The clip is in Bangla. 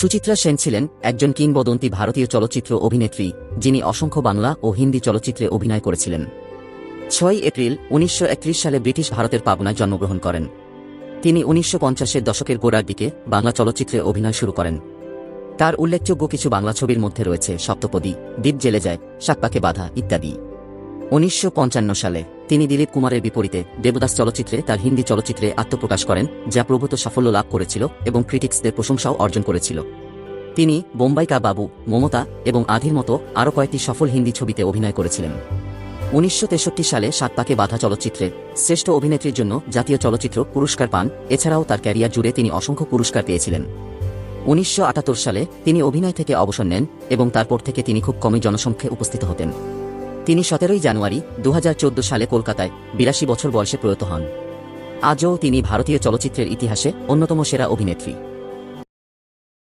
সুচিত্রা সেন ছিলেন একজন কিংবদন্তি ভারতীয় চলচ্চিত্র অভিনেত্রী, যিনি অসংখ্য বাংলা ও হিন্দি চলচ্চিত্রে অভিনয় করেছিলেন। 6 এপ্রিল 1931 সালে ব্রিটিশ ভারতের পাবনায় জন্মগ্রহণ করেন। তিনি 1950-এর দশকের গোড়ার দিকে বাংলা চলচ্চিত্রে অভিনয় শুরু করেন। তার উল্লেখযোগ্য কিছু বাংলা ছবির মধ্যে রয়েছে সপ্তপদী, দ্বীপ জেলে যায়, সাতপাকে বাধা ইত্যাদি। 1955 সালে তিনি দিলীপ কুমারের বিপরীতে দেবদাস চলচ্চিত্রে তার হিন্দি চলচ্চিত্রে আত্মপ্রকাশ করেন, যা প্রভূত সাফল্য লাভ করেছিল এবং ক্রিটিক্সদের প্রশংসাও অর্জন করেছিল। তিনি বোম্বাই কা বাবু, মমতা এবং আধির মতো আরও কয়েকটি সফল হিন্দি ছবিতে অভিনয় করেছিলেন। 1963 সালে সাতপাকে বাধা চলচ্চিত্রে শ্রেষ্ঠ অভিনেত্রীর জন্য জাতীয় চলচ্চিত্র পুরস্কার পান। এছাড়াও তার ক্যারিয়ার জুড়ে তিনি অসংখ্য পুরস্কার পেয়েছিলেন। 1978 সালে তিনি অভিনয় থেকে অবসর নেন এবং তারপর থেকে তিনি খুব কমই জনসমক্ষে উপস্থিত হতেন। তিনি 17 জানুয়ারি 2014 সালে কলকাতায় 82 বছর বয়সে প্রয়াত হন। আজও তিনি ভারতীয় চলচ্চিত্রের ইতিহাসে অন্যতম সেরা অভিনেত্রী।